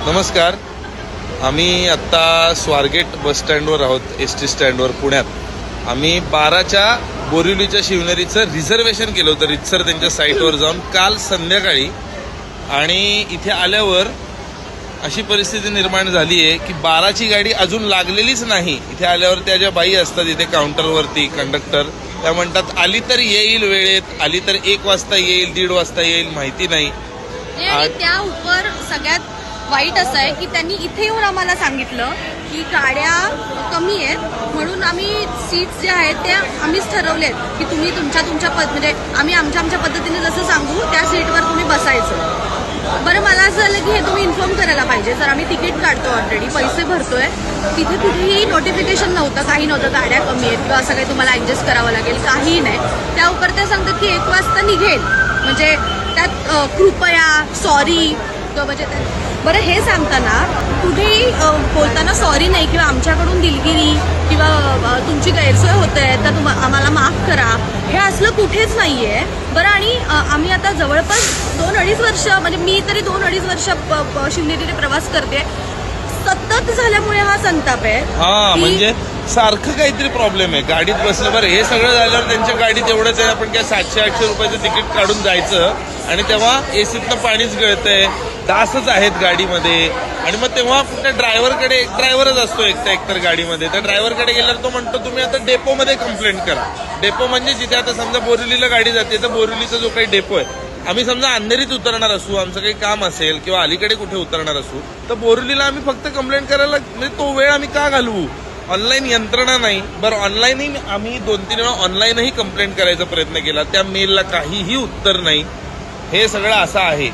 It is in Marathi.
नमस्कार. आम्ही आत्ता स्वारगेट बस स्टँडवर आहोत, ST स्टँडवर पुण्यात. आम्ही 12च्या बोरिवलीच्या शिवनेरीचं रिझर्वेशन केलं होतं रितसर त्यांच्या साईटवर जाऊन काल संध्याकाळी. आणि इथे आल्यावर अशी परिस्थिती निर्माण झाली आहे की 12ची गाडी अजून लागलेलीच नाही. इथे आल्यावर त्या ज्या बाई असतात इथे काउंटरवरती कंडक्टर, त्या म्हणतात आली तर येईल वेळेत, आली तर 1 वाजता येईल, 1:30 वाजता येईल, माहिती नाही. आणि त्या उपर सगळ्यात वाईट असं आहे की त्यांनी इथे येऊन आम्हाला सांगितलं की गाड्या कमी आहेत म्हणून आम्ही सीट्स ज्या आहेत त्या आम्हीच ठरवले आहेत की तुम्ही तुमच्या म्हणजे आम्ही आमच्या पद्धतीने जसं सांगू त्या सीटवर तुम्ही बसायचं. बरं, मला असं झालं की हे तुम्ही इन्फॉर्म करायला पाहिजे. जर आम्ही तिकीट काढतो, ऑलरेडी पैसे भरतोय, तिथे कुठेही नोटिफिकेशन नव्हतं, काही नव्हतं गाड्या कमी आहेत किंवा असं काही तुम्हाला ऍडजस्ट करावं लागेल, काही नाही. त्या उपर ते सांगतात की 1 वाजता निघेल, म्हणजे त्यात कृपया, सॉरी म्हणजे बरं हे सांगताना कुठेही बोलताना सॉरी नाही किंवा आमच्याकडून दिलगिरी किंवा तुमची गैरसोय होते तर आम्हाला माफ करा, हे असलं कुठेच नाहीये. बरं, आणि आम्ही आता जवळपास 2-2.5 वर्ष, म्हणजे मी तरी 2-2.5 वर्ष शिवनेरीने प्रवास करते. सतत झाल्यामुळे हा संताप आहे. हा, म्हणजे सारखं काहीतरी प्रॉब्लेम आहे. गाडीत बसलं, बरं हे सगळं झाल्यावर त्यांच्या गाडीत एवढंच आहे, आपण काय 700-800 रुपयाचं तिकीट काढून जायचं आणि तेव्हा एसीतनं पाणीच गळतंय, डासच आहेत गाडीमध्ये. आणि मग तेव्हा त्या ड्रायव्हरकडे एक ड्रायव्हरच असतो एकतर गाडीमध्ये. त्या ड्रायव्हरकडे गेल्यावर तो म्हणतो तुम्ही आता डेपोमध्ये कंप्लेंट करा. डेपो म्हणजे जिथे आता समजा बोरिवलीला गाडी जाते तर बोरिवलीचा जो काही डेपो आहे, आम्ही समजा अंधेरीत उतरणार असू, आमचं काही काम असेल किंवा अलीकडे कुठे उतरणार असू तर बोरिवलीला आम्ही फक्त कंप्लेंट करायला, म्हणजे तो वेळ आम्ही का घालवू? ऑनलाईन यंत्रणा नाही. बरं, ऑनलाईनही आम्ही 2-3 वेळा ऑनलाईनही कंप्लेंट करायचा प्रयत्न केला, त्या मेलला काहीही उत्तर नाही. हे सगळं असं आहे.